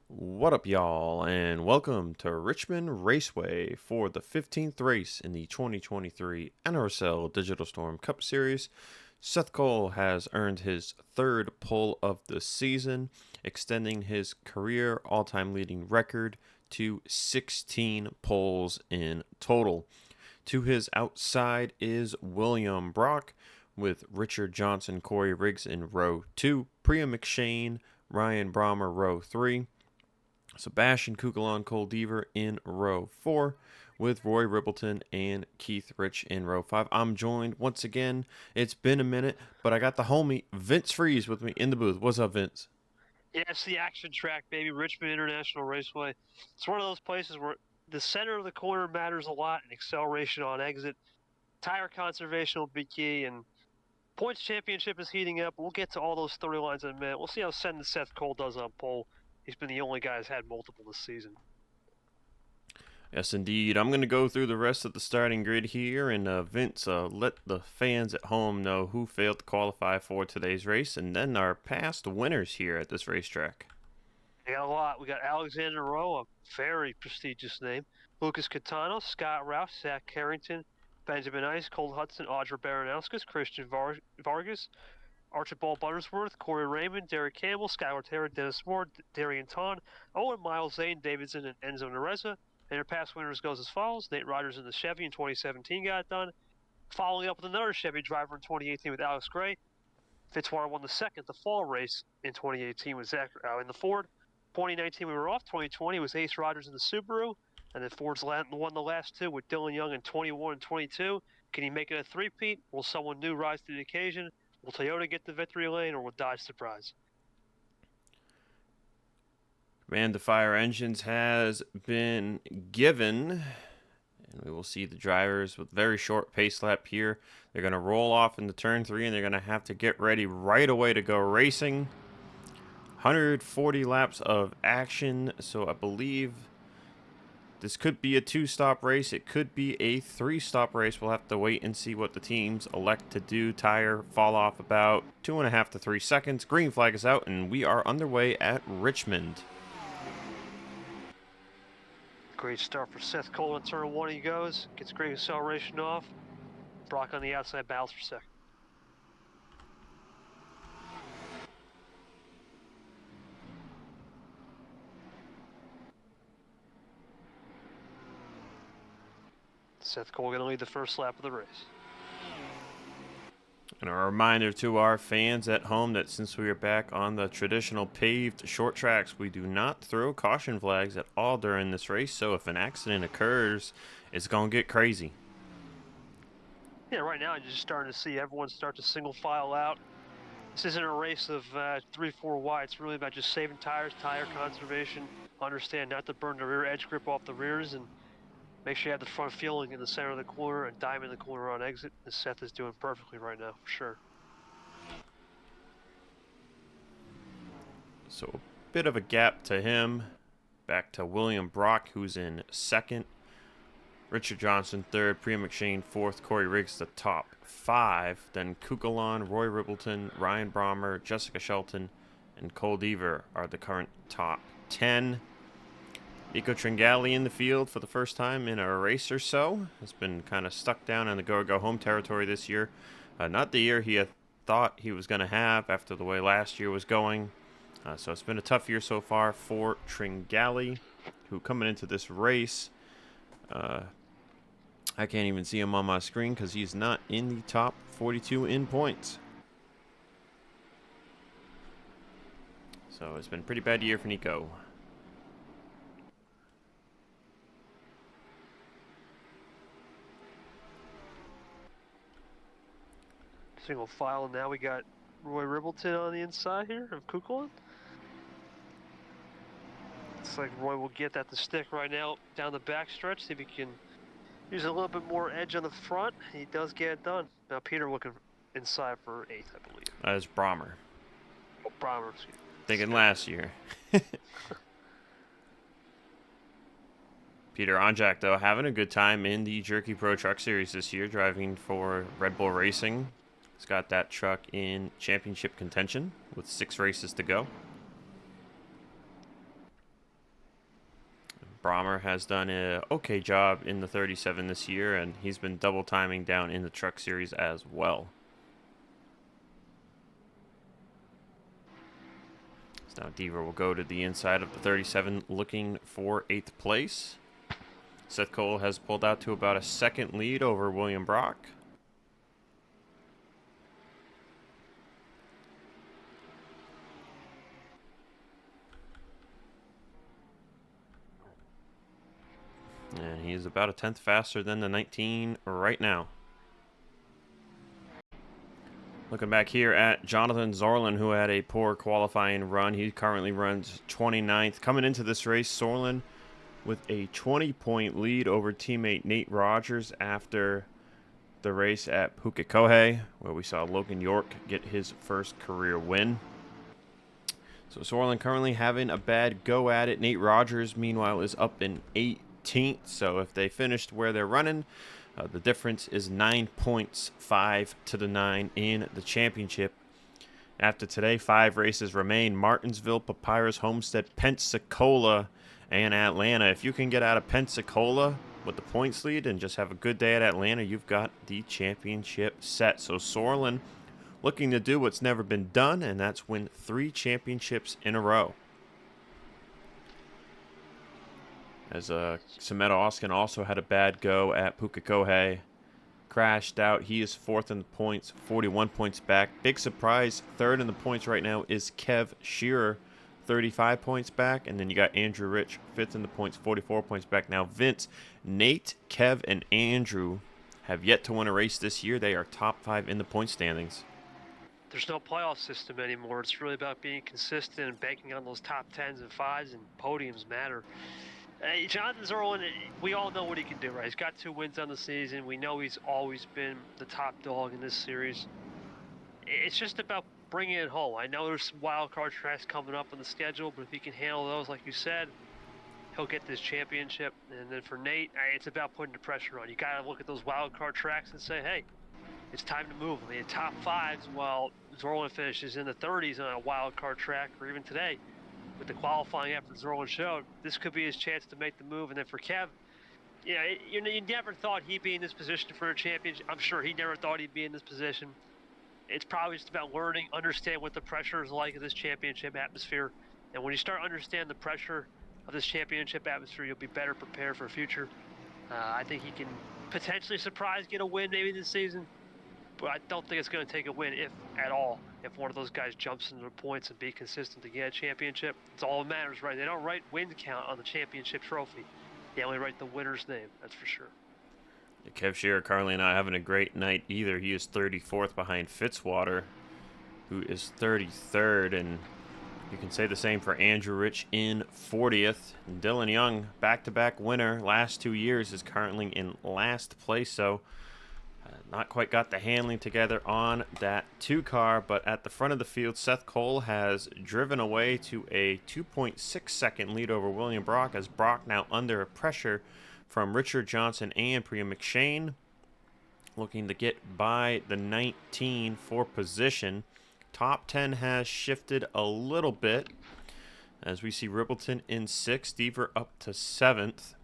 What up, y'all, and welcome to Richmond Raceway for the 15th race in the 2023 NRSL Digital Storm Cup Series. Seth Cole has earned his third pole of the season, extending his career all-time leading record to 16 poles in total. To his outside is William Brock, with Richard Johnson, Corey Riggs in row 2, Priya McShane, Ryan Brommer row 3, Sebastian Kugelon Cole Deaver in row 4, with Roy Rippleton and Keith Rich in row 5. I'm joined once again. It's been a minute, but I got the homie Vince Freeze with me in the booth. What's up, Vince? Yeah, it's the action track, baby. Richmond International Raceway. It's one of those places where the center of the corner matters a lot, and acceleration on exit. Tire conservation will be key, and points championship is heating up. We'll get to all those storylines in a minute. We'll see how Seth Cole does on pole. He's been the only guy who's had multiple this season. Yes, indeed. I'm going to go through the rest of the starting grid here, and Vince, let the fans at home know who failed to qualify for today's race, and then our past winners here at this racetrack. We got a lot. We got Alexander Rowe, a very prestigious name. Lucas Catano, Scott Rouse, Zach Carrington, Benjamin Ice, Cole Hudson, Audra Baranauskas, Christian Vargas, Archibald Buttersworth, Corey Raymond, Derek Campbell, Skylar Taylor, Dennis Moore, Darian Ton, Owen Miles, Zane Davidson, and Enzo Nereza. And your past winners goes as follows. Nate Rogers in the Chevy in 2017 got it done. Following up with another Chevy driver in 2018 with Alex Gray. Fitzwater won the fall race in 2018 with Zach in the Ford. 2019 we were off. 2020 was Ace Rogers in the Subaru. And then Ford's won the last two with Dylan Young in 21 and 22. Can he make it a three-peat? Will someone new rise to the occasion? Will Toyota get the victory lane, or will Dodge surprise? Command to fire engines has been given, and we will see the drivers with very short pace lap here. They're going to roll off into turn 3, and they're going to have to get ready right away to go racing. 140 laps of action, so I believe this could be a 2-stop race. It could be a 3-stop race. We'll have to wait and see what the teams elect to do. Tire fall off about 2.5 to 3 seconds. Green flag is out, and we are underway at Richmond. Great start for Seth Cole in turn 1. He goes, gets great acceleration off. Brock on the outside battles for second. Seth Cole going to lead the first lap of the race. And a reminder to our fans at home that since we are back on the traditional paved short tracks, we do not throw caution flags at all during this race. So if an accident occurs, it's going to get crazy. Yeah, right now you're just starting to see everyone start to single file out. This isn't a race of 3-4 wide. It's really about just saving tires, tire conservation. Understand not to burn the rear edge grip off the rears, and make sure you have the front feeling in the center of the corner and dime in the corner on exit. As Seth is doing perfectly right now, for sure. So a bit of a gap to him. Back to William Brock, who's in second. Richard Johnson third, Priya McShane fourth, Corey Riggs the top 5. Then Kukulon, Roy Rippleton, Ryan Brommer, Jessica Shelton, and Cole Deaver are the current top 10. Nico Tringali in the field for the first time in a race or so. Has been kind of stuck down in the go-home territory this year. Not the year he had thought he was going to have after the way last year was going. So it's been a tough year so far for Tringali, who coming into this race, I can't even see him on my screen because he's not in the top 42 in points. So it's been a pretty bad year for Nico. Single file, and now we got Roy Ribbleton on the inside here of Kukulin. Looks like Roy will get that to stick right now down the back stretch. See if he can use a little bit more edge on the front. He does get it done. Now Peter looking inside for 8th, I believe. That is Brommer. Oh, Brommer, excuse me. Thinking last year. Peter Onjak, though, having a good time in the Jerky Pro Truck Series this year, driving for Red Bull Racing. He's got that truck in championship contention with 6 races to go. Brahmer has done a okay job in the 37 this year, and he's been double timing down in the Truck Series as well. So now Deaver will go to the inside of the 37 looking for 8th place. Seth Cole has pulled out to about a second lead over William Brock. And he is about a 10th faster than the 19 right now. Looking back here at Jonathan Zoerlein, who had a poor qualifying run. He currently runs 29th. Coming into this race, Zoerlein with a 20-point lead over teammate Nate Rogers after the race at Pukekohe, where we saw Logan York get his first career win. So Zoerlein currently having a bad go at it. Nate Rogers, meanwhile, is up in 18th. So if they finished where they're running, the difference is 9 points, 5-9 in the championship. After today, 5 races remain: Martinsville, Papyrus, Homestead, Pensacola, and Atlanta. If you can get out of Pensacola with the points lead and just have a good day at Atlanta, you've got the championship set. So Zoerlein looking to do what's never been done, and that's win 3 championships in a row. As Sameta Oskin also had a bad go at Pukekohe. Crashed out. He is 4th in the points, 41 points back. Big surprise, 3rd in the points right now is Kev Shearer, 35 points back. And then you got Andrew Rich, 5th in the points, 44 points back. Now Vince, Nate, Kev, and Andrew have yet to win a race this year. They are top 5 in the point standings. There's no playoff system anymore. It's really about being consistent and banking on those top 10s and 5s, and podiums matter. Jonathan Zoerlein, we all know what he can do, right? He's got 2 wins on the season. We know he's always been the top dog in this series. It's just about bringing it home. I know there's some wild card tracks coming up on the schedule, but if he can handle those, like you said, he'll get this championship. And then for Nate, it's about putting the pressure on. You got to look at those wild card tracks and say, hey, it's time to move. I mean, top 5s, while Zoerlein finishes in the 30s on a wild card track, or even today, with the qualifying effort Zoerlein showed, this could be his chance to make the move. And then for Kev, you never thought he'd be in this position for a championship. I'm sure he never thought he'd be in this position. It's probably just about learning, understand what the pressure is like of this championship atmosphere. And when you start understanding the pressure of this championship atmosphere, you'll be better prepared for the future. I think he can potentially surprise, get a win maybe this season. But I don't think it's going to take a win, if at all, if one of those guys jumps into the points and be consistent to get a championship. It's all that matters, right? They don't write win count on the championship trophy. They only write the winner's name, that's for sure. Kev Shearer currently not having a great night either. He is 34th behind Fitzwater, who is 33rd, and you can say the same for Andrew Rich in 40th. And Dylan Young, back-to-back winner last 2 years, is currently in last place, so not quite got the handling together on that 2 car, but at the front of the field, Seth Cole has driven away to a 2.6 second lead over William Brock, as Brock now under pressure from Richard Johnson and Priya McShane, looking to get by the 19 for position. Top 10 has shifted a little bit, as we see Rippleton in 6th, Deaver up to 7th.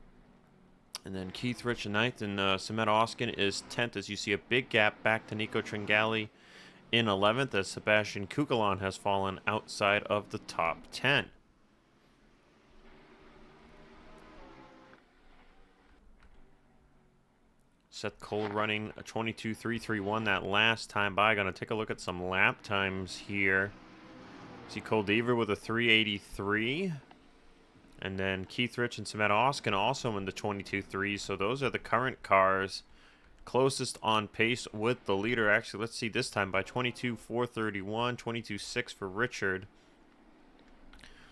And then Keith Rich in 9th, and Sameta Oskin is 10th, as you see a big gap back to Nico Tringali in 11th, as Sebastian Kukulon has fallen outside of the top 10. Seth Cole running a 22.331 that last time by. Going to take a look at some lap times here. See Cole Deaver with a 383. And then Keith Rich and Sameta Oskin also in the 22.3s. So those are the current cars closest on pace with the leader. Actually, let's see this time by 22.431, 22.6 for Richard.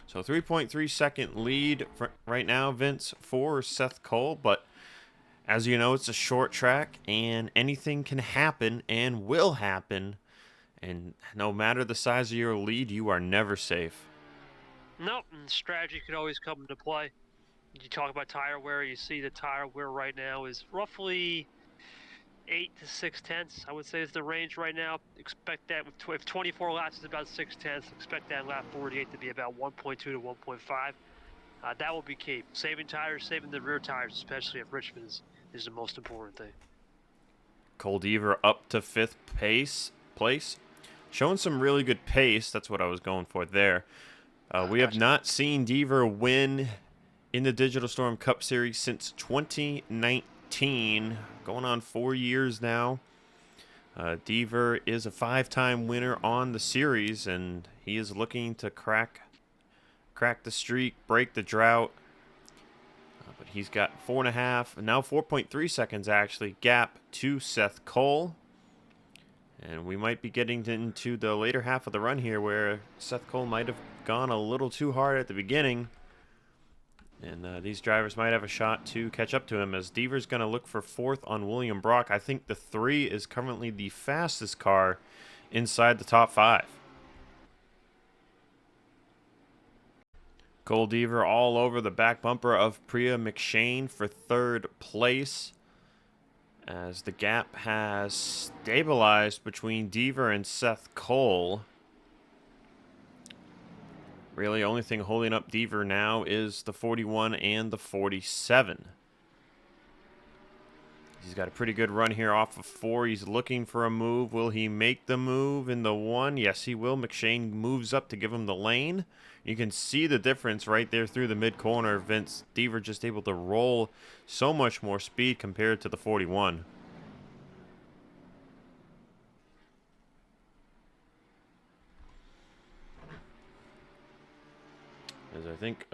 So 3.3 second lead right now, Vince, for Seth Cole. But as you know, it's a short track and anything can happen and will happen. And no matter the size of your lead, you are never safe. Nope, and strategy could always come into play. You talk about tire wear, you see the tire wear right now is roughly 8 to 6/10. I would say is the range right now. Expect that if 24 laps is about 6/10, expect that lap 48 to be about 1.2 to 1.5. That will be key. Saving tires, saving the rear tires, especially at Richmond, is the most important thing. Cole Deaver up to 5th place. Showing some really good pace. That's what I was going for there. We have Gotcha. not seen Deaver win in the Digital Storm Cup Series since 2019. Going on 4 years now. Deaver is a 5-time winner on the series, and he is looking to crack the streak, break the drought. But he's got 4.5, now 4.3 seconds actually, gap to Seth Cole. And we might be getting into the later half of the run here where Seth Cole might have gone a little too hard at the beginning. And these drivers might have a shot to catch up to him, as Deaver's going to look for 4th on William Brock. I think the 3 is currently the fastest car inside the top 5. Cole Deaver all over the back bumper of Priya McShane for 3rd place, as the gap has stabilized between Deaver and Seth Cole. Really, only thing holding up Deaver now is the 41 and the 47. He's got a pretty good run here off of 4. He's looking for a move. Will he make the move in the 1? Yes, he will. McShane moves up to give him the lane. You can see the difference right there through the mid-corner. Vince Deaver just able to roll so much more speed compared to the 41. As I think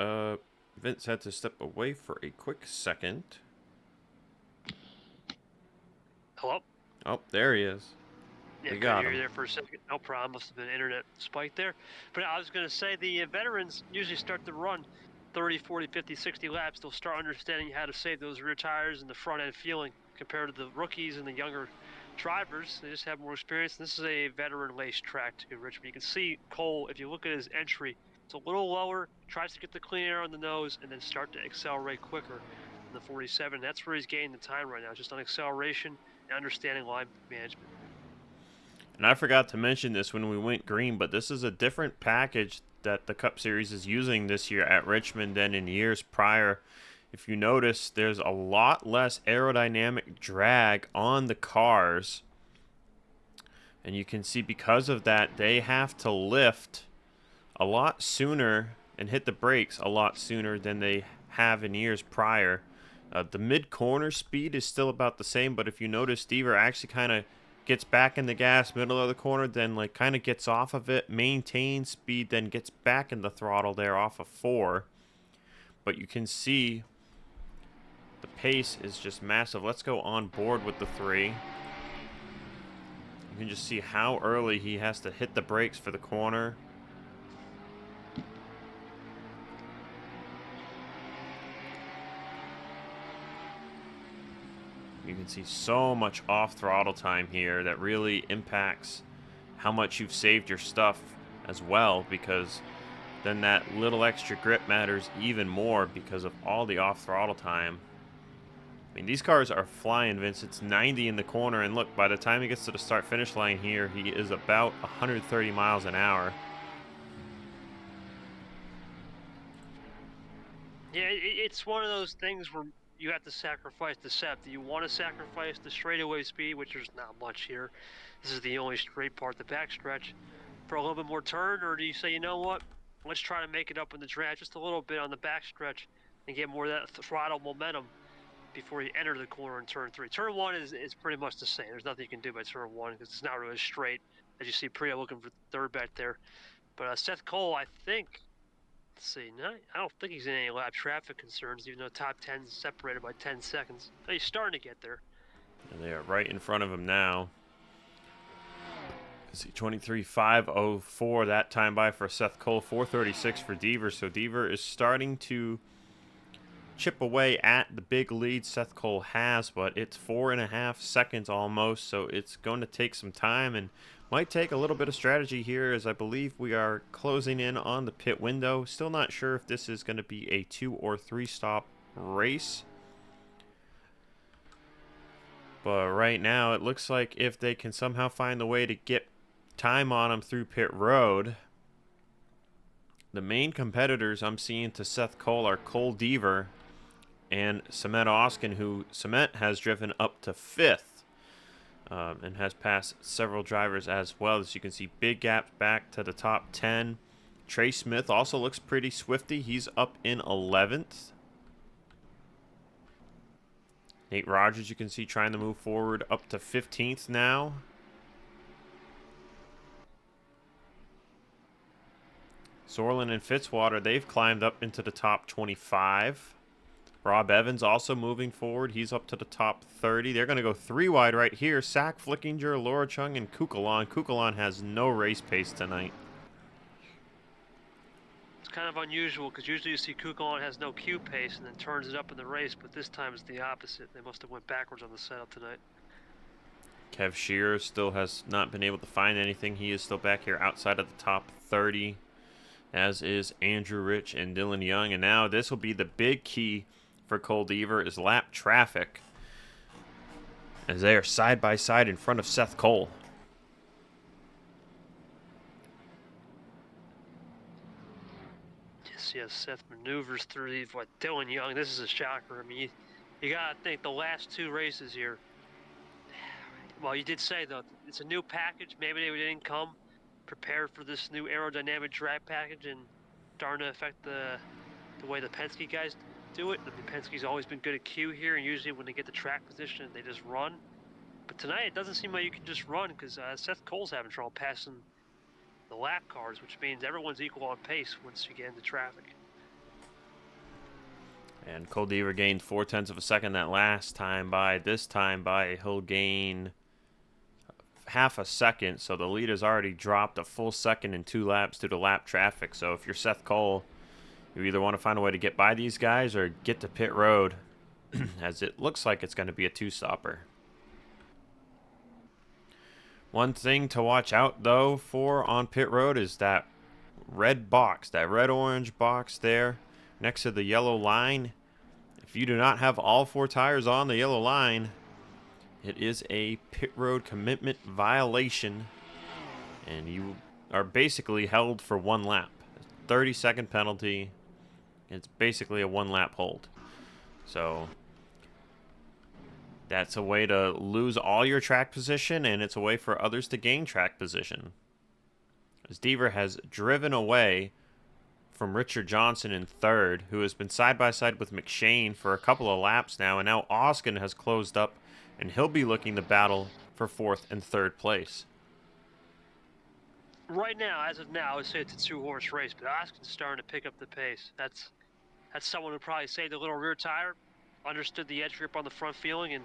Vince had to step away for a quick second. Hello? Oh, there he is. Yeah, We couldn't got hear you him. there for a second. No problem. Must have been an internet spike there. But I was going to say the veterans usually start the run 30, 40, 50, 60 laps. They'll start understanding how to save those rear tires and the front end feeling compared to the rookies and the younger drivers. They just have more experience. This is a veteran lace track too, Richmond. You can see Cole, if you look at his entry, it's a little lower, tries to get the clean air on the nose, and then start to accelerate quicker than the 47. That's where he's gaining the time right now, just on acceleration and understanding line management. And I forgot to mention this when we went green, but this is a different package that the Cup Series is using this year at Richmond than in years prior. If you notice, there's a lot less aerodynamic drag on the cars. And you can see because of that, they have to lift a lot sooner and hit the brakes a lot sooner than they have in years prior. The mid-corner speed is still about the same, but if you notice, Deaver actually kind of gets back in the gas, middle of the corner, then like kind of gets off of it, maintains speed, then gets back in the throttle there off of 4. But you can see the pace is just massive. Let's go on board with the 3. You can just see how early he has to hit the brakes for the corner. You can see so much off throttle time here that really impacts how much you've saved your stuff as well, because then that little extra grip matters even more because of all the off throttle time. I mean, these cars are flying, Vince. It's 90 in the corner, and look, by the time he gets to the start finish line here, he is about 130 miles an hour. Yeah, it's one of those things where you have to sacrifice the set. Do you want to sacrifice the straightaway speed, which there's not much here? This is the only straight part, the backstretch, for a little bit more turn, or do you say, you know what, let's try to make it up in the drag just a little bit on the backstretch and get more of that throttle momentum before you enter the corner in turn 3. Turn 1 is pretty much the same. There's nothing you can do by turn 1 because it's not really straight. As you see, Priya looking for 3rd back there. But Seth Cole, I think, let's see, no, I don't think he's in any lap traffic concerns, even though top 10 is separated by 10 seconds. But he's starting to get there. And they are right in front of him now. See, 23.504 that time by for Seth Cole, 4:36 for Deaver. So Deaver is starting to chip away at the big lead Seth Cole has, but it's 4.5 seconds almost, so it's going to take some time and might take a little bit of strategy here, as I believe we are closing in on the pit window. Still not sure if this is going to be a 2 or 3 stop race, but right now it looks like if they can somehow find a way to get time on them through pit road, the main competitors I'm seeing to Seth Cole are Cole Deaver and Cement Oskin, who Cement has driven up to 5th and has passed several drivers as well. As you can see, big gaps back to the top 10. Trey Smith also looks pretty swifty. He's up in 11th. Nate Rogers, you can see, trying to move forward up to 15th now. Zoerlein and Fitzwater, they've climbed up into the top 25. Rob Evans also moving forward. He's up to the top 30. They're going to go 3 wide right here. Sack, Flickinger, Laura Chung, and Kukulon. Kukulon has no race pace tonight. It's kind of unusual because usually you see Kukulon has no Q pace and then turns it up in the race, but this time it's the opposite. They must have went backwards on the setup tonight. Kev Shearer still has not been able to find anything. He is still back here outside of the top 30, as is Andrew Rich and Dylan Young. And now this will be the big key for Cole Deaver, is lap traffic, as they are side by side in front of Seth Cole. Yes, Seth maneuvers through what Dylan Young. This is a shocker. I mean, you gotta think the last 2 races here. Well, you did say though it's a new package. Maybe they didn't come prepared for this new aerodynamic drag package and starting to affect the way the Penske guys do it. I mean, Penske's always been good at Q here, and usually when they get the track position, they just run. But tonight, it doesn't seem like you can just run because Seth Cole's having trouble passing the lap cars, which means everyone's equal on pace once you get into traffic. And Cole Deaver gained 0.4 of a second that last time by. This time by, he'll gain half a second. So the lead has already dropped a full second in 2 laps due to lap traffic. So if you're Seth Cole, you either want to find a way to get by these guys or get to pit road, as it looks like it's going to be a 2-stopper. One thing to watch out, though, for on pit road is that red box, that red-orange box there next to the yellow line. If you do not have all 4 tires on the yellow line, it is a pit road commitment violation, and you are basically held for 1 lap. 30-second penalty. It's basically a 1-lap hold. So that's a way to lose all your track position, and it's a way for others to gain track position. As Deaver has driven away from Richard Johnson in 3rd, who has been side-by-side with McShane for a couple of laps now, and now Oskin has closed up, and he'll be looking to battle for 4th and 3rd place. Right now, as of now, I would say it's a 2-horse race, but Oskin's starting to pick up the pace. That's someone who probably saved a little rear tire, understood the edge grip on the front feeling, and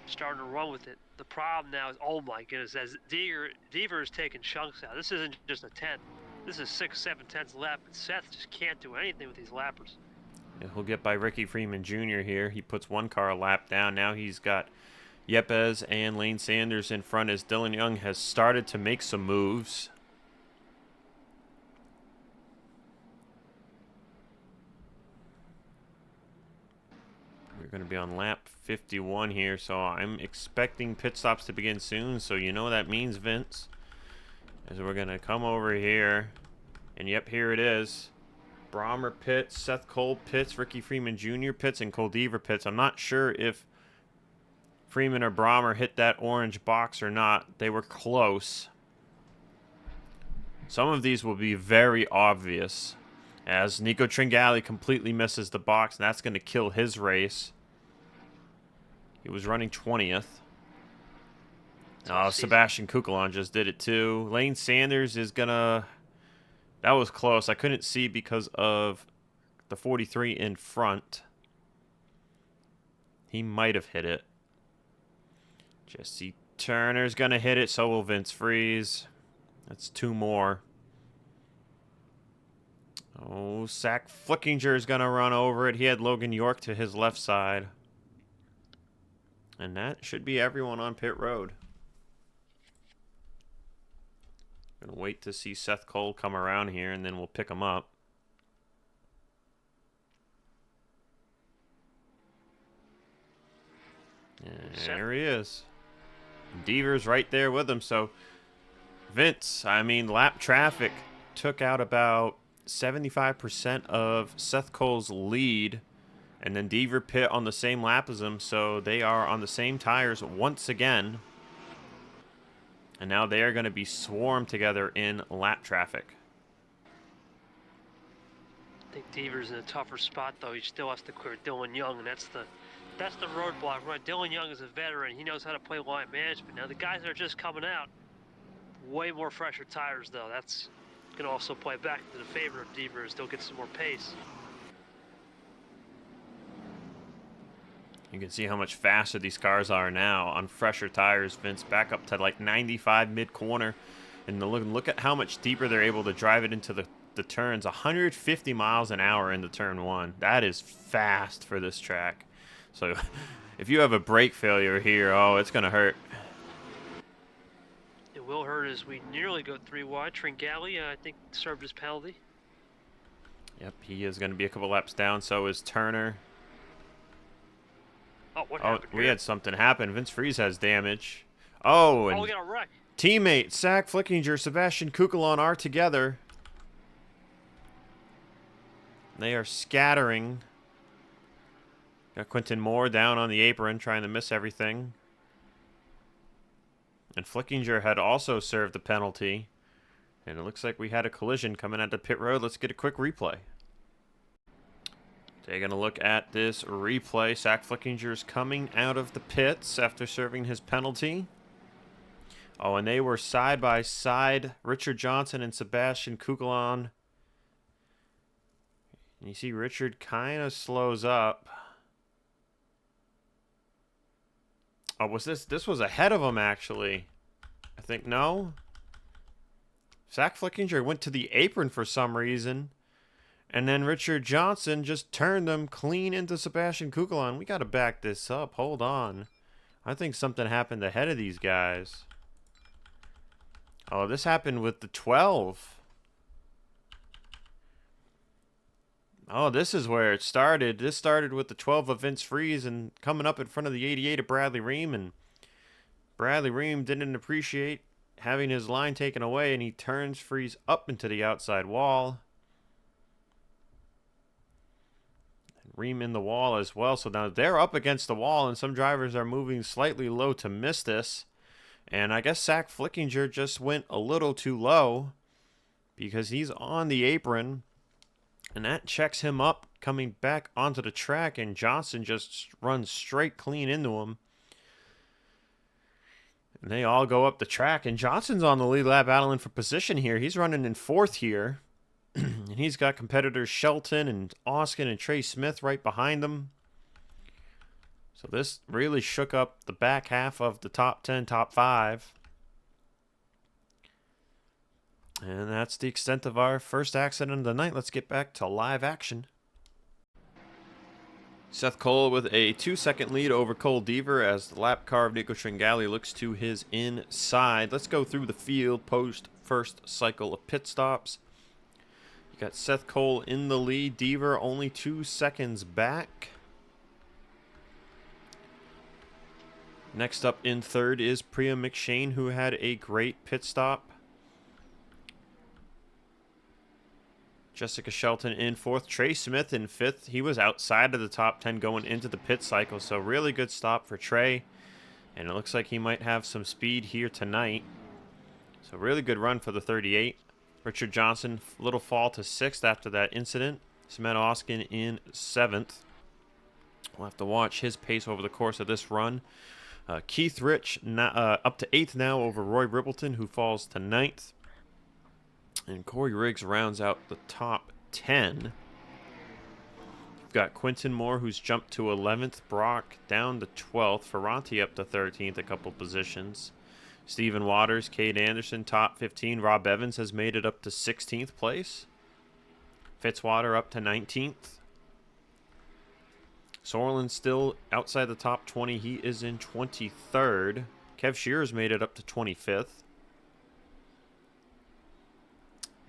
starting to run with it. The problem now is, oh my goodness, as Deaver is taking chunks out. This isn't just a 10. This is 6-7 lap, and Seth just can't do anything with these lappers. Yeah, he'll get by Ricky Freeman Jr. here. He puts 1 car a lap down. Now he's got Yepes and Lane Sanders in front, as Dylan Young has started to make some moves. We're going to be on lap 51 here, so I'm expecting pit stops to begin soon. So you know what that means, Vince. As we're going to come over here, and yep, here it is. Brahmer pits, Seth Cole pits, Ricky Freeman Jr. pits, and Cole Deaver pits. I'm not sure if Freeman or Brahmer hit that orange box or not. They were close. Some of these will be very obvious, as Nico Tringali completely misses the box, and that's going to kill his race. He was running 20th. Sebastian Kukulon just did it too. Lane Sanders is going to... That was close. I couldn't see because of the 43 in front. He might have hit it. Jesse Turner's going to hit it. So will Vince Freeze. That's 2 more. Oh, Sack Flickinger is going to run over it. He had Logan York to his left side. And that should be everyone on pit road. Gonna wait to see Seth Cole come around here, and then we'll pick him up. And there he is. Deaver's right there with him. So Vince, I mean, lap traffic took out about 75% of Seth Cole's lead. And then Deaver pit on the same lap as him, so they are on the same tires once again. And now they are going to be swarmed together in lap traffic. I think Deaver's in a tougher spot, though. He still has to clear Dylan Young, and that's the roadblock, right? Dylan Young is a veteran. He knows how to play line management. Now, the guys that are just coming out, way more fresher tires, though. That's going to also play back to the favor of Deaver and still get some more pace. You can see how much faster these cars are now on fresher tires, Vince, back up to like 95 mid-corner. And look at how much deeper they're able to drive it into the turns. 150 miles an hour into turn 1. That is fast for this track. So if you have a brake failure here, oh, it's going to hurt. It will hurt as we nearly go 3 wide. Tringali, I think, served his penalty. Yep, he is going to be a couple laps down. So is Turner. Oh, what happened here? We had something happen. Vince Freeze has damage. Oh, and we got a wreck. Teammate Zach Flickinger, Sebastian Kukulon are together. They are scattering. Got Quentin Moore down on the apron trying to miss everything. And Flickinger had also served the penalty. And it looks like we had a collision coming out of pit road. Let's get a quick replay. Taking a look at this replay. Zach Flickinger's coming out of the pits after serving his penalty. Oh, and they were side by side, Richard Johnson and Sebastian Kukulon. And you see Richard kind of slows up. Oh, was this? This was ahead of him, actually. I think, no? Zach Flickinger went to the apron for some reason. And then Richard Johnson just turned them clean into Sebastian Kukulon. We got to back this up. Hold on. I think something happened ahead of these guys. Oh, this happened with the 12. Oh, this is where it started. This started with the 12 of Vince Freeze and coming up in front of the 88 of Bradley Ream. And Bradley Ream didn't appreciate having his line taken away, and he turns Freeze up into the outside wall. Ream in the wall as well. So now they're up against the wall, and some drivers are moving slightly low to miss this. And I guess Zach Flickinger just went a little too low because he's on the apron. And that checks him up coming back onto the track, and Johnson just runs straight clean into him. And they all go up the track, and Johnson's on the lead lap battling for position here. He's running in 4th here. And he's got competitors Shelton and Oskin and Trey Smith right behind him. So this really shook up the back half of the top 10, top 5. And that's the extent of our first accident of the night. Let's get back to live action. Seth Cole with a 2-second lead over Cole Deaver as the lap car of Nico Tringali looks to his inside. Let's go through the field post first cycle of pit stops. You got Seth Cole in the lead. Deaver only 2 seconds back. Next up in 3rd is Priya McShane, who had a great pit stop. Jessica Shelton in 4th. Trey Smith in 5th. He was outside of the top 10 going into the pit cycle, so really good stop for Trey. And it looks like he might have some speed here tonight. So really good run for the 38. Richard Johnson, little fall to 6th after that incident. Smet Oskin in 7th. We'll have to watch his pace over the course of this run. Keith Rich up to 8th now over Roy Ribbleton, who falls to 9th. And Corey Riggs rounds out the top 10. You've got Quentin Moore, who's jumped to 11th. Brock down to 12th. Ferranti up to 13th, a couple positions. Stephen Waters, Cade Anderson, top 15. Rob Evans has made it up to 16th place. Fitzwater up to 19th. Zoerlein still outside the top 20. He is in 23rd. Kev Shearer's made it up to 25th.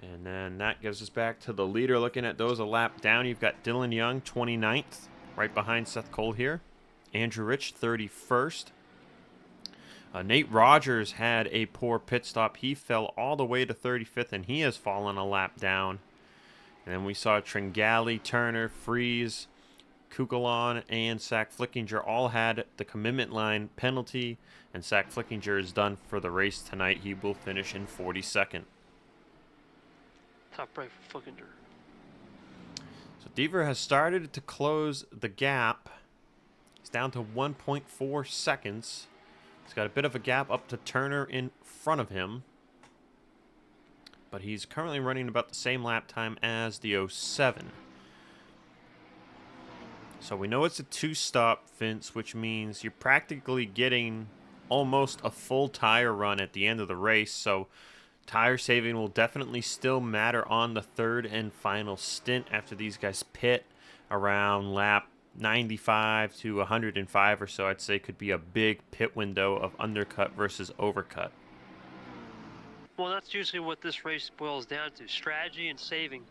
And then that gives us back to the leader. Looking at those a lap down, you've got Dylan Young, 29th, right behind Seth Cole here. Andrew Rich, 31st. Nate Rogers had a poor pit stop. He fell all the way to 35th, and he has fallen a lap down. And then we saw Tringali, Turner, Freeze, Kukulon, and Sack Flickinger all had the commitment line penalty, and Sack Flickinger is done for the race tonight. He will finish in 42nd. Top break for Flickinger. So Deaver has started to close the gap. He's down to 1.4 seconds. He's got a bit of a gap up to Turner in front of him. But he's currently running about the same lap time as the 07. So we know it's a two-stop, Vince, which means you're practically getting almost a full tire run at the end of the race. So tire saving will definitely still matter on the third and final stint after these guys pit around lap 95 to 105 or so. I'd say could be a big pit window of undercut versus overcut. Well, that's usually what this race boils down to, strategy and saving.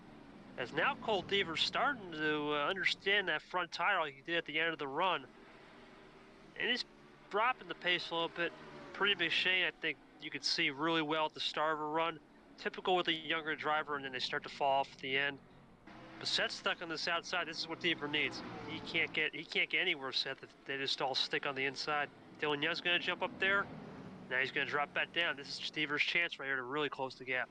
As now Cole Deaver's starting to understand that front tire like he did at the end of the run. And he's dropping the pace a little bit. Pretty big shame, I think you could see really well at the start of a run. Typical with a younger driver, and then they start to fall off at the end. But Seth's stuck on this outside. This is what Deaver needs. He can't get anywhere, Seth, if they just all stick on the inside. Dylan Young's going to jump up there. Now he's going to drop back down. This is Deaver's chance right here to really close the gap.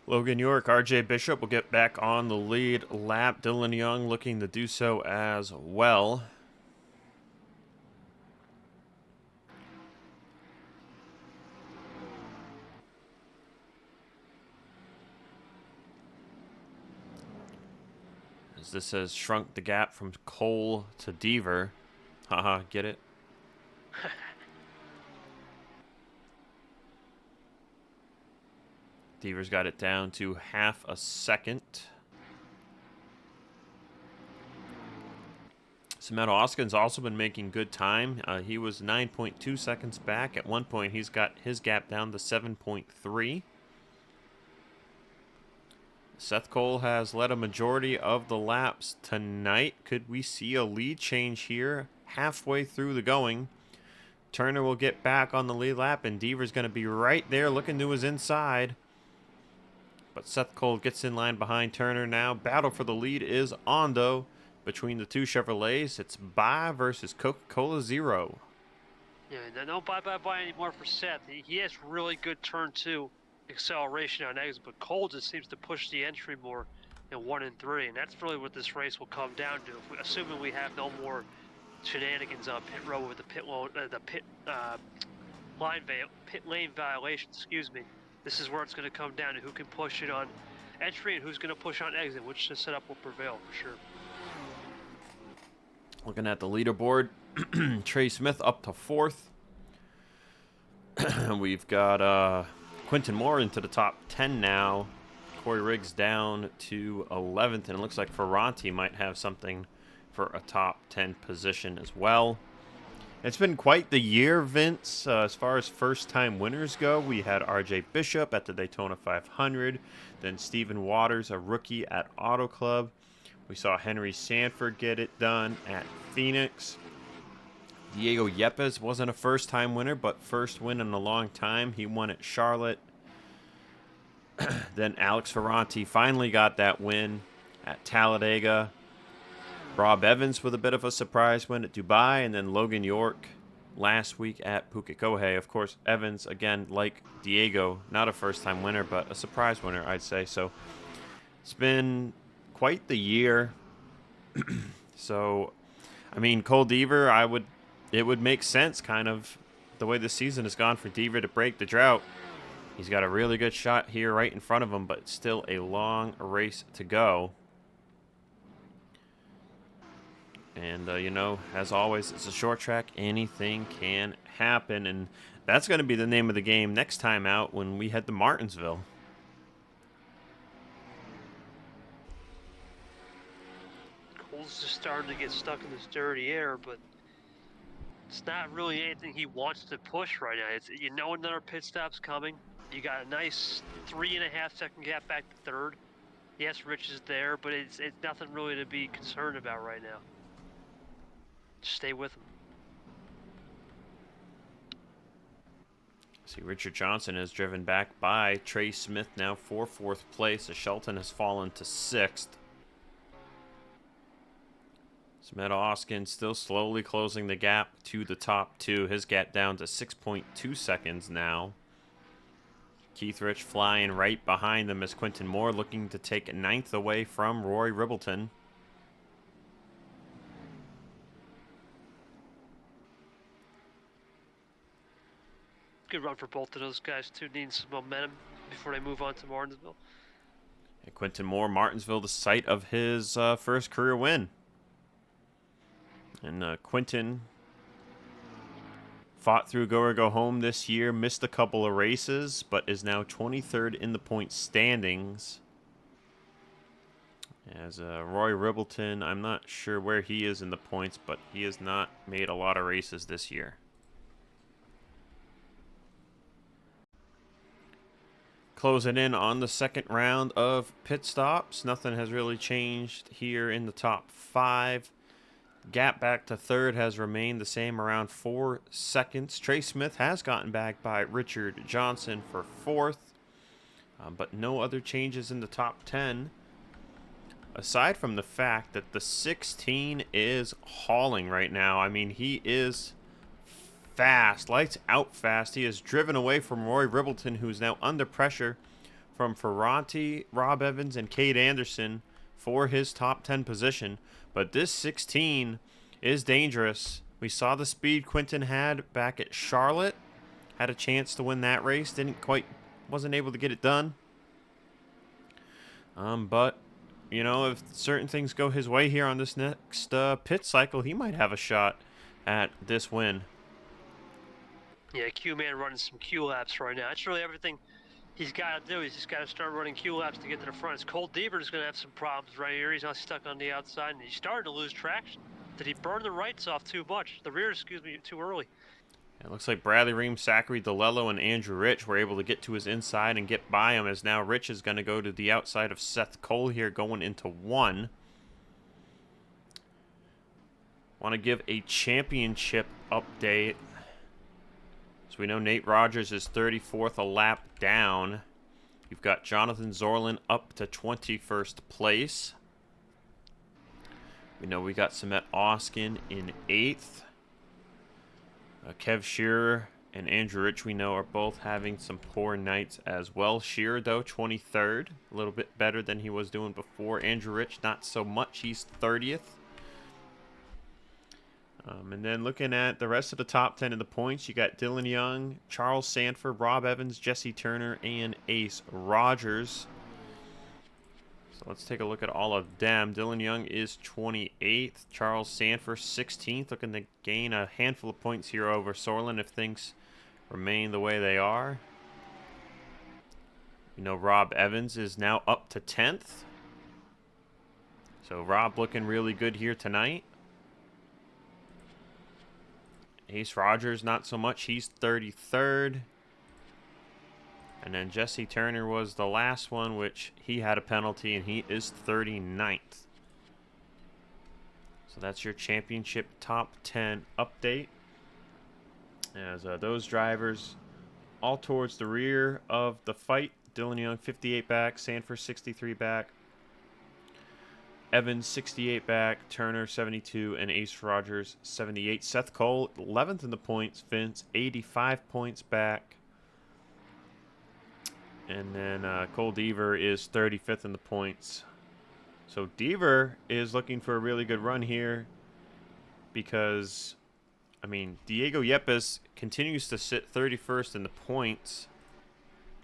Logan York, RJ Bishop will get back on the lead lap. Dylan Young looking to do so as well. As this has shrunk the gap from Cole to Deaver. Haha, get it? Deaver's got it down to half a second. Sameto Oskin's also been making good time. He was 9.2 seconds back. At one point, he's got his gap down to 7.3. Seth Cole has led a majority of the laps tonight. Could we see a lead change here halfway through the going? Turner will get back on the lead lap, and Deaver's going to be right there looking to his inside. But Seth Cole gets in line behind Turner now. Battle for the lead is on, though. Between the two Chevrolets, it's Bye versus Coca-Cola Zero. Yeah, no bye anymore for Seth. He has really good turn 2 acceleration on exit, but Cole just seems to push the entry more in 1 and 3, and that's really what this race will come down to. Assuming we have no more shenanigans on pit road with the pit lane violation. Excuse me. This is where it's going to come down to who can push it on entry and who's going to push on exit, which the setup will prevail for sure. Looking at the leaderboard, Trey Smith up to 4th. We've got Quinton Moore into the top 10 now. Corey Riggs down to 11th, and it looks like Ferranti might have something for a top 10 position as well. It's been quite the year, Vince, as far as first-time winners go. We had RJ Bishop at the Daytona 500, then Stephen Waters, a rookie at Auto Club. We saw Henry Sanford get it done at Phoenix. Diego Yepes wasn't a first-time winner, but first win in a long time. He won at Charlotte. Then Alex Ferranti finally got that win at Talladega. Rob Evans with a bit of a surprise win at Dubai, and then Logan York last week at Pukekohe. Of course, Evans, again, like Diego, not a first-time winner, but a surprise winner, I'd say. So it's been quite the year. So, I mean, Cole Deaver, it would make sense, kind of, the way the season has gone for Deaver to break the drought. He's got a really good shot here right in front of him, but still a long race to go. And, you know, as always, it's a short track. Anything can happen. And that's going to be the name of the game next time out when we head to Martinsville. Cole's just starting to get stuck in this dirty air, but it's not really anything he wants to push right now. You know another pit stop's coming. You got a nice 3.5 second gap back to 3rd. Yes, Rich is there, but it's nothing really to be concerned about right now. Just stay with him. See, Richard Johnson is driven back by Trey Smith now for 4th place, as Shelton has fallen to 6th. Smet Oskin still slowly closing the gap to the top 2. His gap down to 6.2 seconds now. Keith Rich flying right behind them as Quentin Moore looking to take 9th away from Roy Ribbleton. Good run for both of those guys, too. Needing some momentum before they move on to Martinsville. And Quentin Moore, Martinsville, the site of his first career win. And Quentin fought through go or go home this year, missed a couple of races, but is now 23rd in the point standings. As Roy Ribbleton, I'm not sure where he is in the points, but he has not made a lot of races this year. Closing in on the second round of pit stops. Nothing has really changed here in the top 5. Gap back to 3rd has remained the same, around 4 seconds. Trey Smith has gotten back by Richard Johnson for 4th, but no other changes in the top 10. Aside from the fact that the 16 is hauling right now. I mean, he is fast, lights out fast. He is driven away from Roy Ribbleton, who's now under pressure from Ferranti, Rob Evans, and Cade Anderson for his top 10 position. But this 16 is dangerous. We saw the speed Quentin had back at Charlotte. Had a chance to win that race. Wasn't able to get it done. But, you know, if certain things go his way here on this next pit cycle, he might have a shot at this win. Yeah, Q-Man running some Q laps right now. That's really everything he's got to do. He's just got to start running Q laps to get to the front. It's Cole Deaver's going to have some problems right here. He's not stuck on the outside, and he started to lose traction. Did he burn the rights off too much? The rear, excuse me, too early. It looks like Bradley Ream, Zachary DeLello, and Andrew Rich were able to get to his inside and get by him, as now Rich is going to go to the outside of Seth Cole here going into 1. Want to give a championship update. So we know Nate Rogers is 34th, a lap down. You've got Jonathan Zoerlein up to 21st place. We know we got Smet Oskin in 8th. Kev Shearer and Andrew Rich, we know, are both having some poor nights as well. Shearer, though, 23rd. A little bit better than he was doing before. Andrew Rich, not so much. He's 30th. And then looking at the rest of the top 10 in the points, you got Dylan Young, Charles Sanford, Rob Evans, Jesse Turner, and Ace Rogers. So let's take a look at all of them. Dylan Young is 28th. Charles Sanford, 16th, looking to gain a handful of points here over Zoerlein if things remain the way they are. You know, Rob Evans is now up to 10th. So Rob looking really good here tonight. Ace Rogers, not so much. He's 33rd. And then Jesse Turner was the last one, which he had a penalty, and he is 39th. So that's your championship top 10 update. As those drivers all towards the rear of the fight. Dylan Young, 58 back. Sanford, 63 back. Evans, 68 back. Turner, 72. And Ace Rogers, 78. Seth Cole, 11th in the points. Vince, 85 points back. And then Cole Deaver is 35th in the points. So Deaver is looking for a really good run here because, I mean, Diego Yepes continues to sit 31st in the points,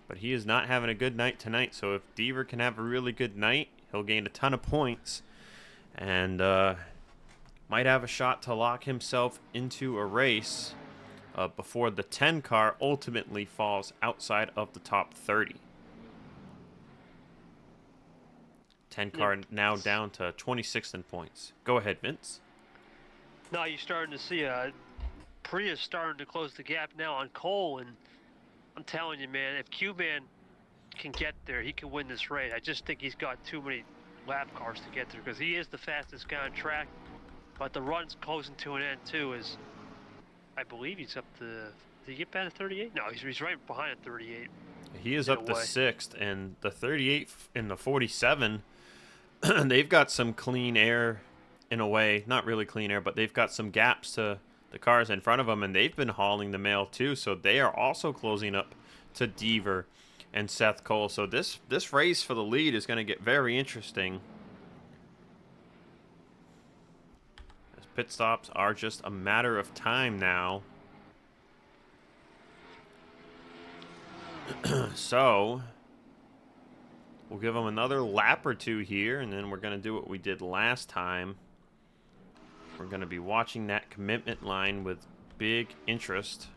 but he is not having a good night tonight. So if Deaver can have a really good night, he'll gain a ton of points and might have a shot to lock himself into a race before the 10 car ultimately falls outside of the top 30. 10 car now down to 26th in points. Go ahead, Vince. Now you're starting to see Prius starting to close the gap now on Cole, and I'm telling you, man, if Q-Man can get there, he can win this race. I just think he's got too many lap cars to get there because he is the fastest guy on track, but the run's closing to an end too. I believe he's up to Did he get past 38? No, he's right behind at 38. He is In a up to way. 6th, and the 38 and the 47, they've got some clean air in a way. Not really clean air, but they've got some gaps to the cars in front of them, and they've been hauling the mail too, so they are also closing up to Deaver and Seth Cole. So this race for the lead is going to get very interesting. As pit stops are just a matter of time now. So we'll give them another lap or two here, and then we're going to do what we did last time. We're going to be watching that commitment line with big interest.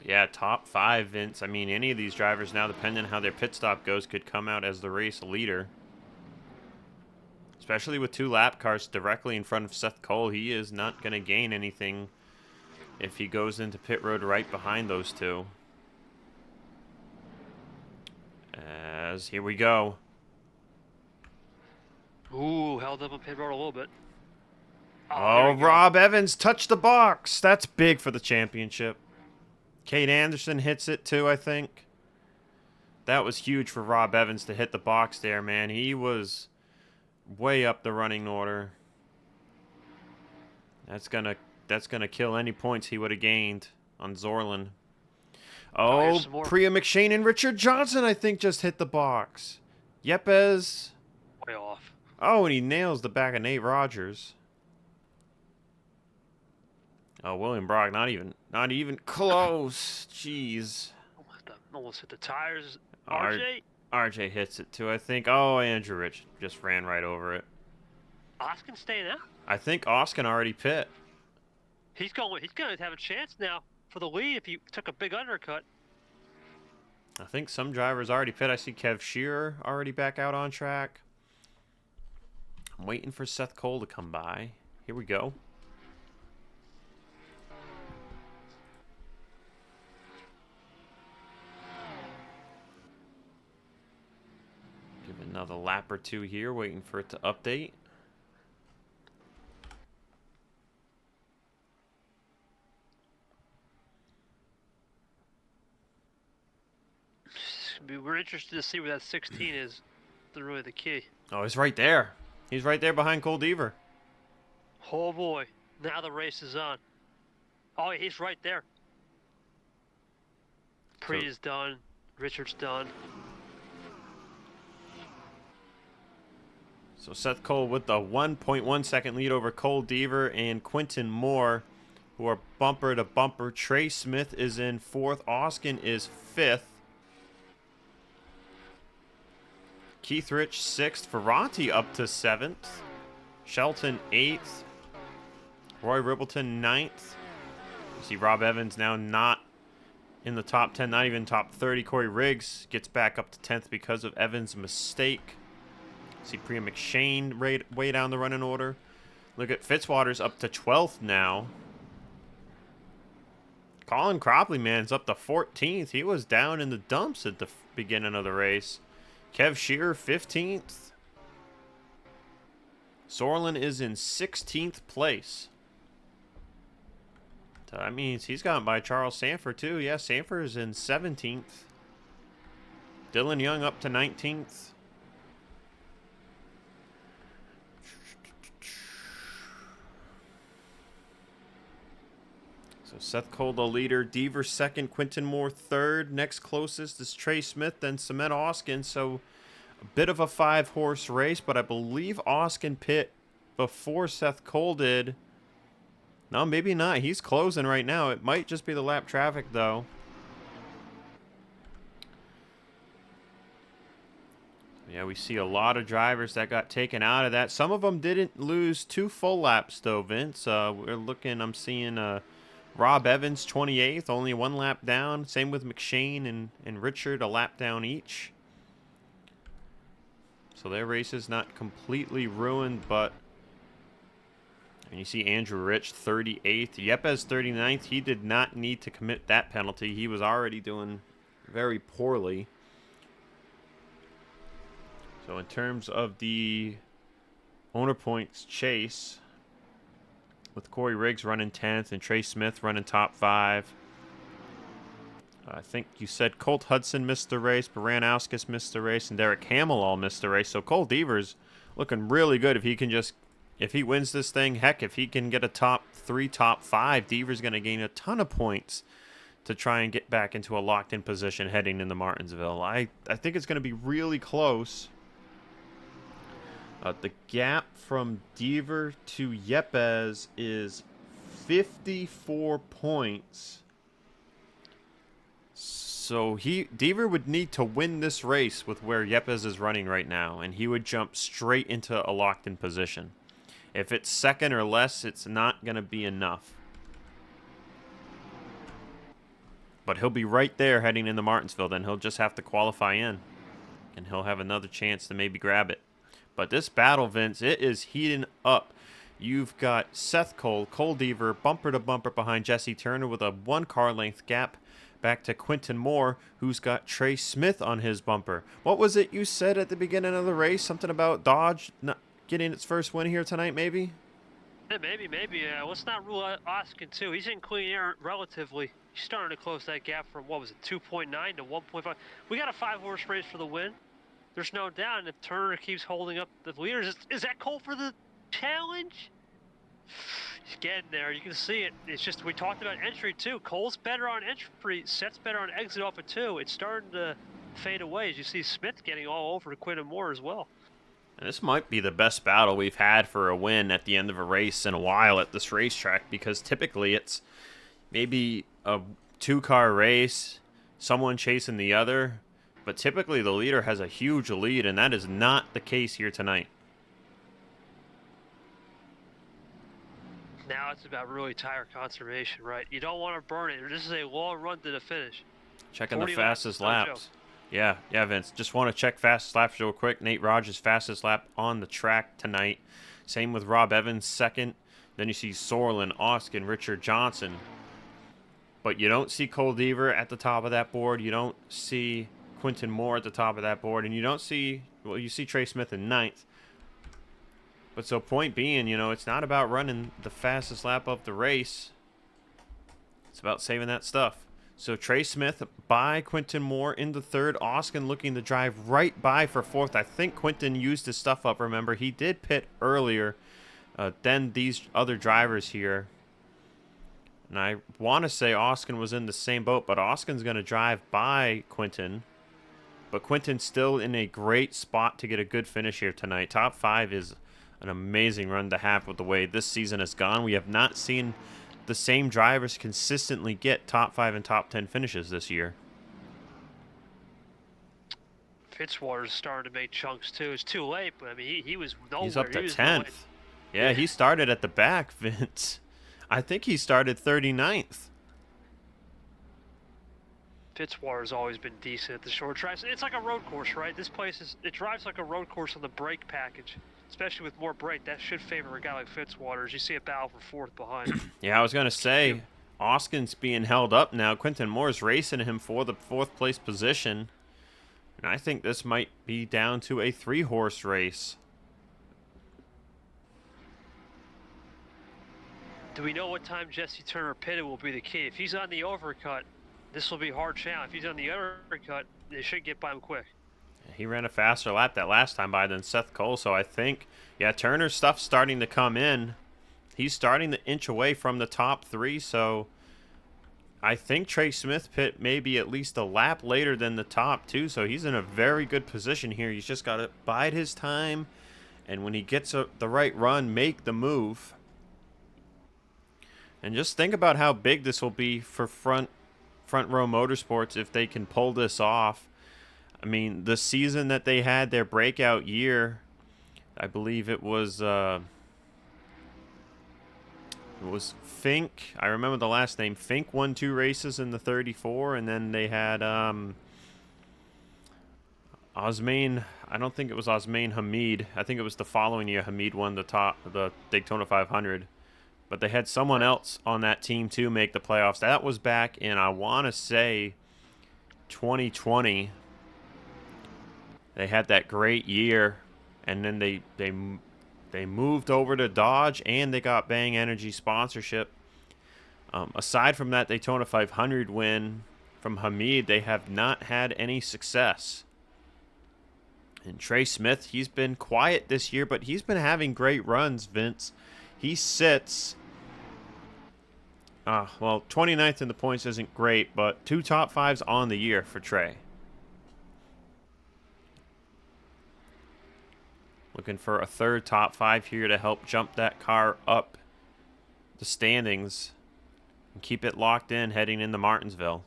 Yeah, top 5, Vince. I mean, any of these drivers now, depending on how their pit stop goes, could come out as the race leader. Especially with 2 lap cars directly in front of Seth Cole. He is not going to gain anything if he goes into pit road right behind those 2. As here we go. Ooh, held up on pit road a little bit. Oh, Rob Evans touched the box. That's big for the championship. Kate Anderson hits it too, I think. That was huge for Rob Evans to hit the box there, man. He was way up the running order. That's gonna kill any points he would have gained on Zoerlein. Oh, Priya McShane and Richard Johnson, I think, just hit the box. Yepes. Way off. Oh, and he nails the back of Nate Rogers. Oh, William Brock, not even close. Jeez. Almost hit the tires. RJ? RJ hits it too, I think. Oh, Andrew Rich just ran right over it. Oskin staying out? I think Oskin already pit. He's going to have a chance now for the lead if he took a big undercut. I think some drivers already pit. I see Kev Shearer already back out on track. I'm waiting for Seth Cole to come by. Here we go. Give it another lap or two here, waiting for it to update. We're interested to see where that 16 is. Really the key. Oh, he's right there. He's right there behind Cole Deaver. Oh boy, now the race is on. Oh, he's right there. Priya's done. Richard's done. So Seth Cole with the 1.1 second lead over Cole Deaver and Quinton Moore, who are bumper to bumper. Trey Smith is in 4th. Oskin is 5th. Keith Rich 6th. Ferranti up to 7th. Shelton 8th. Roy Rippleton 9th. You see Rob Evans now not in the top 10, not even top 30. Corey Riggs gets back up to 10th because of Evans' mistake. See Priya McShane way down the running order. Look at Fitzwater's up to 12th now. Colin Cropley, man, is up to 14th. He was down in the dumps at the beginning of the race. Kev Shearer, 15th. Zoerlein is in 16th place. That means he's gotten by Charles Sanford, too. Yeah, Sanford is in 17th. Dylan Young up to 19th. So Seth Cole, the leader. Deaver, 2nd. Quinton Moore, 3rd. Next closest is Trey Smith, then Cement Oskin. So a bit of a 5-horse race, but I believe Oskin pit before Seth Cole did. No, maybe not. He's closing right now. It might just be the lap traffic, though. Yeah, we see a lot of drivers that got taken out of that. Some of them didn't lose 2 full laps, though, Vince. We're looking, I'm seeing Rob Evans, 28th, only 1 lap down. Same with McShane and Richard, a lap down each. So their race is not completely ruined, but... And you see Andrew Rich, 38th. Yepes, 39th. He did not need to commit that penalty. He was already doing very poorly. So in terms of the owner points chase, with Corey Riggs running 10th and Trey Smith running top 5. I think you said Colt Hudson missed the race, Baranowskis missed the race, and Derek Hamill all missed the race. So Cole Deaver's looking really good if he wins this thing. Heck, if he can get a top 3, top 5, Deaver's going to gain a ton of points to try and get back into a locked-in position heading into Martinsville. I think it's going to be really close. The gap from Deaver to Yepes is 54 points. So Deaver would need to win this race with where Yepes is running right now, and he would jump straight into a locked-in position. If it's second or less, it's not going to be enough. But he'll be right there heading into Martinsville. Then he'll just have to qualify in, and he'll have another chance to maybe grab it. But this battle, Vince, it is heating up. You've got Seth Cole Deaver, bumper to bumper behind Jesse Turner with a 1 car length gap. Back to Quentin Moore, who's got Trey Smith on his bumper. What was it you said at the beginning of the race? Something about Dodge not getting its first win here tonight, maybe? Yeah, maybe. Let's not rule out Oskin, too. He's in clean air relatively. He's starting to close that gap from, 2.9 to 1.5. We got a 5-horse race for the win. There's no doubt. And if Turner keeps holding up the leaders, is that Cole for the challenge? He's getting there. You can see it. It's just, we talked about entry too. Cole's better on entry. Seth's better on exit off of 2. It's starting to fade away as you see Smith getting all over Quinn and Moore as well. And this might be the best battle we've had for a win at the end of a race in a while at this racetrack, because typically it's maybe a 2-car race, someone chasing the other, but typically the leader has a huge lead, and that is not the case here tonight. Now it's about really tire conservation, right? You don't want to burn it. This is a long run to the finish. Checking the fastest laps. Yeah, Vince. Just want to check fastest laps real quick. Nate Rogers' fastest lap on the track tonight. Same with Rob Evans, second. Then you see Zoerlein, Oskin, Richard Johnson. But you don't see Cole Deaver at the top of that board. You don't see Quentin Moore at the top of that board. And you don't see, well, you see Trey Smith in 9th. But so point being, it's not about running the fastest lap of the race. It's about saving that stuff. So Trey Smith by Quentin Moore in the 3rd. Oskin looking to drive right by for 4th. I think Quentin used his stuff up. Remember, he did pit earlier than these other drivers here. And I want to say Oskin was in the same boat, but Oskin's going to drive by Quentin. But Quentin's still in a great spot to get a good finish here tonight. Top 5 is an amazing run to have with the way this season has gone. We have not seen the same drivers consistently get top 5 and top 10 finishes this year. Fitzwater's starting to make chunks too. It's too late, but I mean, he was nowhere. He's up to 10th. Yeah, he started at the back, Vince. I think he started 39th. Fitzwater's always been decent at the short tracks. It's like a road course, right? This place it drives like a road course on the brake package. Especially with more brake, that should favor a guy like Fitzwater, as you see a battle for 4th behind. Yeah, I was going to say, Oskin's being held up now. Quentin Moore's racing him for the 4th place position. And I think this might be down to a 3-horse race. Do we know what time Jesse Turner pitted will be the key? If he's on the overcut, this will be a hard challenge. If he's on the undercut, they should get by him quick. He ran a faster lap that last time by than Seth Cole, so I think, yeah, Turner's stuff's starting to come in. He's starting to inch away from the top 3, so I think Trey Smith pit maybe at least a lap later than the top 2, so he's in a very good position here. He's just got to bide his time, and when he gets the right run, make the move. And just think about how big this will be for Front Row Motorsports if they can pull this off. I mean, the season that they had their breakout year, I believe it was Fink. I remember the last name. Fink won 2 races in the 34, and then they had Osmain. I don't think it was Osmain Hamid. I think it was the following year Hamid won the Daytona 500. But they had someone else on that team too make the playoffs. That was back in, I want to say, 2020. They had that great year, and then they moved over to Dodge, and they got Bang Energy sponsorship. Aside from that Daytona 500 win from Hamid, they have not had any success. And Trey Smith, he's been quiet this year, but he's been having great runs, Vince. He sits, well, 29th in the points isn't great, but 2 top 5s on the year for Trey. Looking for a 3rd top 5 here to help jump that car up the standings and keep it locked in heading into Martinsville.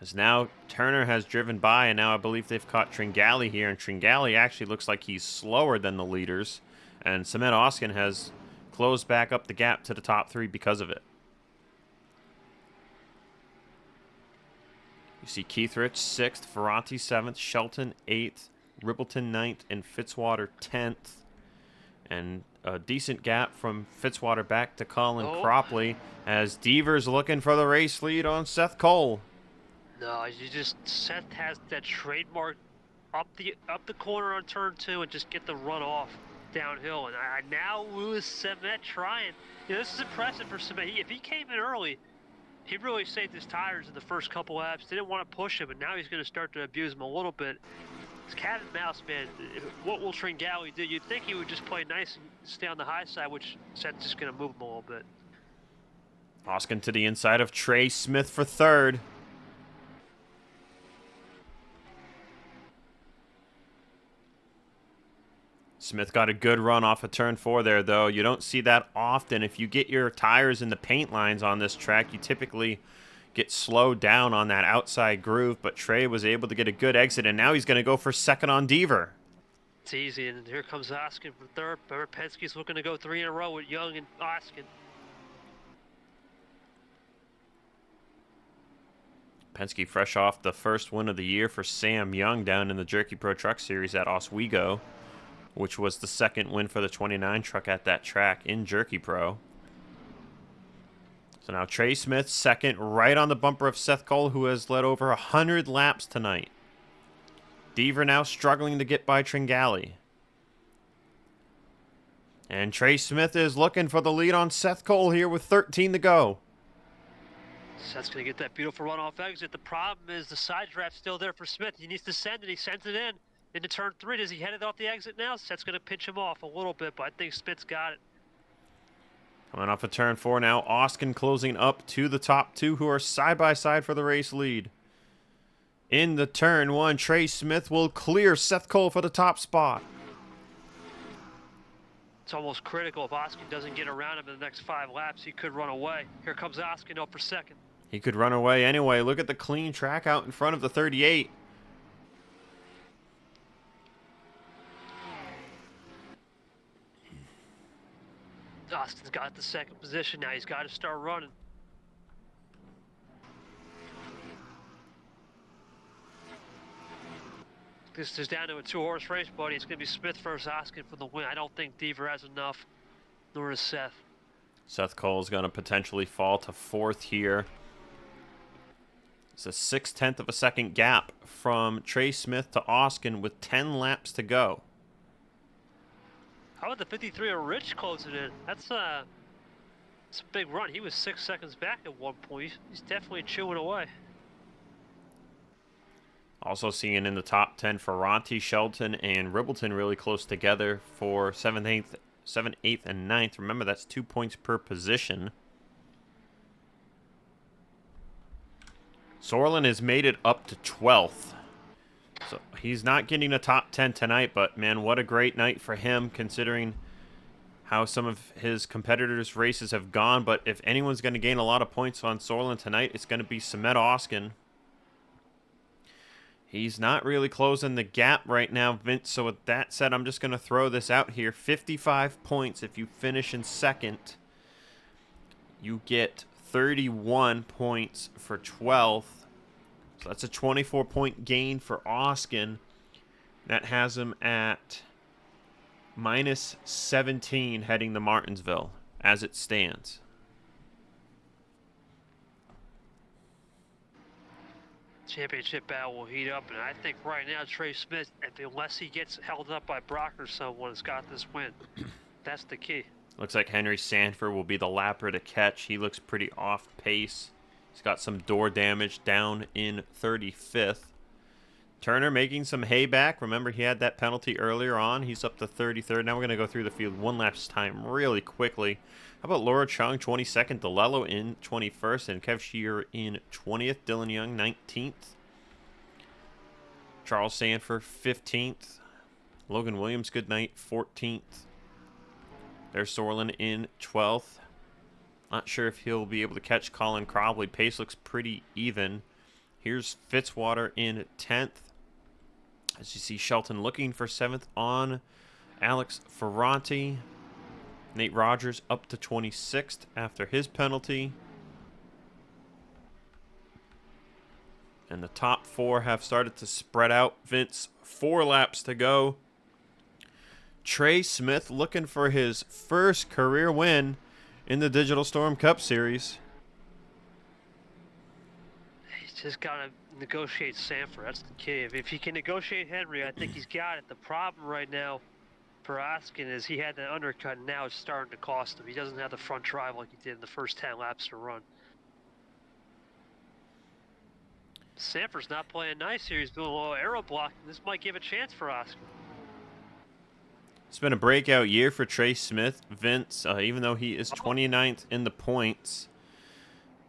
As now Turner has driven by, and now I believe they've caught Tringali here, and Tringali actually looks like he's slower than the leaders, and Samet Oskin has closed back up the gap to the top 3 because of it. You see Keith Rich 6th, Ferranti 7th, Shelton 8th, Rippleton 9th, and Fitzwater 10th. And a decent gap from Fitzwater back to Colin Cropley as Devers looking for the race lead on Seth Cole. No, Seth has that trademark up the corner on turn 2 and just get the run off downhill. And I now lose Samet trying. This is impressive for Samet. If he came in early, he really saved his tires in the first couple laps. They didn't want to push him, and now he's going to start to abuse him a little bit. It's cat and mouse, man. What will Tringali do? You'd think he would just play nice and stay on the high side, which Seth's just going to move him a little bit. Oskin to the inside of Trey Smith for 3rd. Smith got a good run off of turn 4 there, though. You don't see that often. If you get your tires in the paint lines on this track, you typically get slowed down on that outside groove, but Trey was able to get a good exit, and now he's going to go for 2nd on Deaver. It's easy, and here comes Oskin for 3rd. Remember, Penske's looking to go 3 in a row with Young and Oskin. Penske fresh off the first win of the year for Sam Young down in the Jerky Pro Truck Series at Oswego, which was the 2nd win for the 29 truck at that track in Jerky Pro. So now Trey Smith 2nd, right on the bumper of Seth Cole, who has led over 100 laps tonight. Deaver now struggling to get by Tringali. And Trey Smith is looking for the lead on Seth Cole here with 13 to go. Seth's going to get that beautiful runoff exit. The problem is the side draft's still there for Smith. He needs to send it. He sends it in. Into turn 3, does he head it off the exit now? Seth's going to pinch him off a little bit, but I think Smith's got it. Coming off of turn 4 now, Oskin closing up to the top 2, who are side by side for the race lead. In the turn 1, Trey Smith will clear Seth Cole for the top spot. It's almost critical. If Oskin doesn't get around him in the next 5 laps, he could run away. Here comes Oskin up for 2nd. He could run away anyway. Look at the clean track out in front of the 38. Austin's got the 2nd position now. He's got to start running. This is down to a 2-horse race, buddy. It's going to be Smith versus Oskin for the win. I don't think Deaver has enough, nor does Seth. Seth Cole's going to potentially fall to 4th here. It's a 6/10 of a second gap from Trey Smith to Oskin with 10 laps to go. How about the 53 of Rich closing in? That's a big run. He was 6 seconds back at one point. He's definitely chewing away. Also seeing in the top 10 Ferranti, Shelton, and Ribbleton really close together for 7th, 8th, and 9th. Remember, that's 2 points per position. Zoerlein has made it up to 12th. So he's not getting a top 10 tonight, but man, what a great night for him considering how some of his competitors' races have gone. But if anyone's going to gain a lot of points on Zoerlein tonight, it's going to be Samet Oskin. He's not really closing the gap right now, Vince. So with that said, I'm just going to throw this out here. 55 points if you finish in 2nd. You get 31 points for 12th. So that's a 24-point gain for Oskin. That has him at minus 17 heading to Martinsville as it stands. Championship battle will heat up, and I think right now Trey Smith, unless he gets held up by Brock or someone, has got this win. That's the key. Looks like Henry Sanford will be the lapper to catch. He looks pretty off pace. He's got some door damage down in 35th. Turner making some hay back. Remember, he had that penalty earlier on. He's up to 33rd. Now we're going to go through the field one lap's time really quickly. How about Laura Chung, 22nd, DeLello in 21st, and Kev Shear in 20th, Dylan Young, 19th. Charles Sanford, 15th. Logan Williams, goodnight, 14th. There's Zoerlein in 12th. Not sure if he'll be able to catch Colin Crobley. Pace looks pretty even. Here's Fitzwater in 10th. As you see, Shelton looking for 7th on Alex Ferranti. Nate Rogers up to 26th after his penalty. And the top 4 have started to spread out. Vince, 4 laps to go. Trey Smith looking for his first career win in the Digital Storm Cup Series. He's just got to negotiate Sanford. That's the key. If he can negotiate Henry, I think he's got it. The problem right now for Oskin is he had the undercut, and now it's starting to cost him. He doesn't have the front drive like he did in the first 10 laps to run. Sanford's not playing nice here. He's doing a little aero blocking. This might give a chance for Oskin. It's been a breakout year for Trey Smith. Vince, even though he is 29th in the points,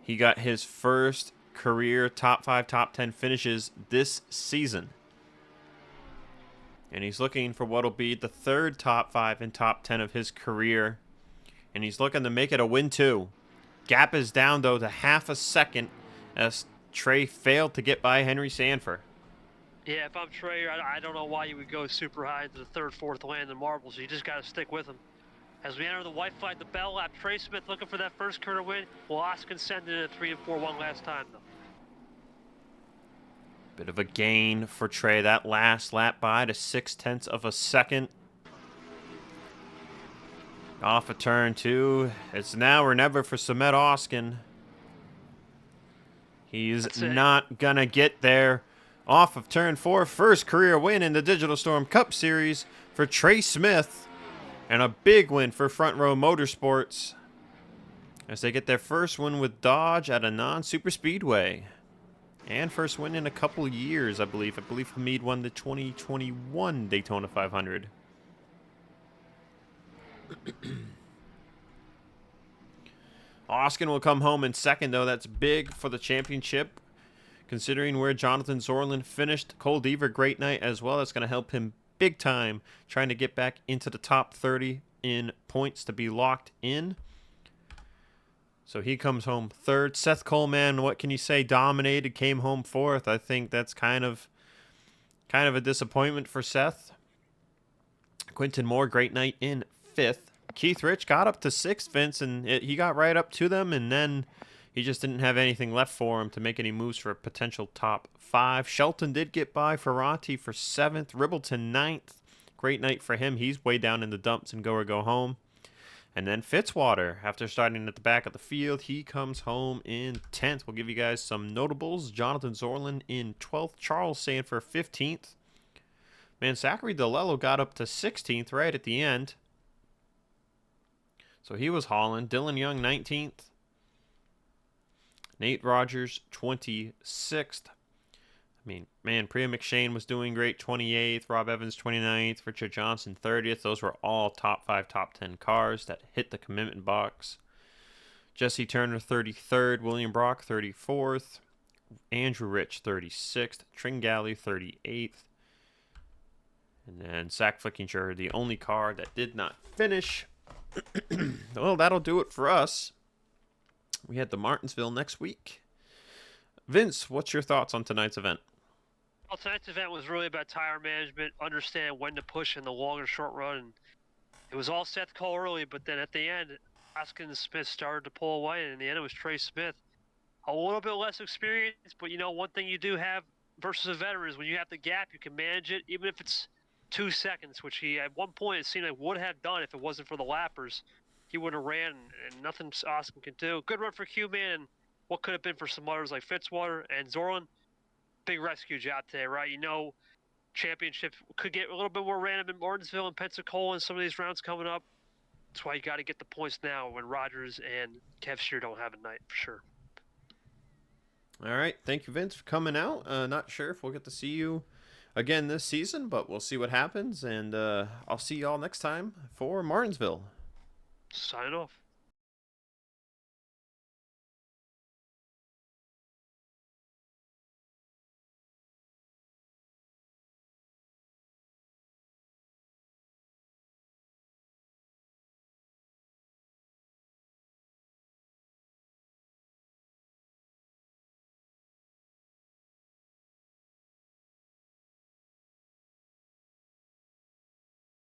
he got his first career top 5, top 10 finishes this season. And he's looking for what will be the 3rd top 5 and top 10 of his career. And he's looking to make it a win too. Gap is down though to half a second as Trey failed to get by Henry Sanford. Yeah, if I'm Trey, I don't know why you would go super high into the 3rd, 4th land in marbles. You just got to stick with him. As we enter the white flag, the bell lap, Trey Smith looking for that first career win. Will Oskin send it a 3 and 4 one last time though? Bit of a gain for Trey. That last lap by to 0.6 of a second. Off of turn 2. It's now or never for Samet Oskin. He's not going to get there. Off of turn 4. First career win in the Digital Storm Cup Series for Trey Smith. And a big win for Front Row Motorsports as they get their first win with Dodge at a non-super speedway. And first win in a couple years, I believe. I believe Hamid won the 2021 Daytona 500. Oskin will come home in 2nd, though. That's big for the championship, considering where Jonathan Zoerlein finished. Cole Deaver, great night as well. That's going to help him big time, trying to get back into the top 30 in points to be locked in. So he comes home 3rd. Seth Coleman, what can you say? Dominated, came home 4th. I think that's kind of a disappointment for Seth. Quinton Moore, great night in 5th. Keith Rich got up to 6th, Vince, and he got right up to them, and then he just didn't have anything left for him to make any moves for a potential top 5. Shelton did get by Ferranti for 7th. Ribbleton 9th. Great night for him. He's way down in the dumps and go or go home. And then Fitzwater, after starting at the back of the field, he comes home in 10th. We'll give you guys some notables. Jonathan Zoerlein in 12th. Charles Sanford 15th. Man, Zachary DeLello got up to 16th right at the end. So he was hauling. Dylan Young 19th. Nate Rogers 26th. I mean, man, Priya McShane was doing great, 28th. Rob Evans, 29th. Richard Johnson, 30th. Those were all top 5, top 10 cars that hit the commitment box. Jesse Turner, 33rd. William Brock, 34th. Andrew Rich, 36th. Tringali, 38th. And then Zach Flickinger, the only car that did not finish. Well, that'll do it for us. We head to Martinsville next week. Vince, what's your thoughts on tonight's event? Well, tonight's event was really about tire management, understand when to push in the long and short run. And it was all Seth Cole early, but then at the end, Oskin Smith started to pull away, and in the end, it was Trey Smith. A little bit less experience, but one thing you do have versus a veteran is when you have the gap, you can manage it, even if it's 2 seconds, which he at one point it seemed like would have done if it wasn't for the lappers. He would have ran, and nothing Oskin can do. Good run for Q-Man, and what could have been for some others like Fitzwater and Zoerlein. big rescue job today, right? Championship could get a little bit more random in Martinsville and Pensacola in some of these rounds coming up. That's why you got to get the points now when Rogers and Kev Shear don't have a night for sure. All right. Thank you, Vince, for coming out. Not sure if we'll get to see you again this season, but we'll see what happens. And I'll see y'all next time for Martinsville. Sign off.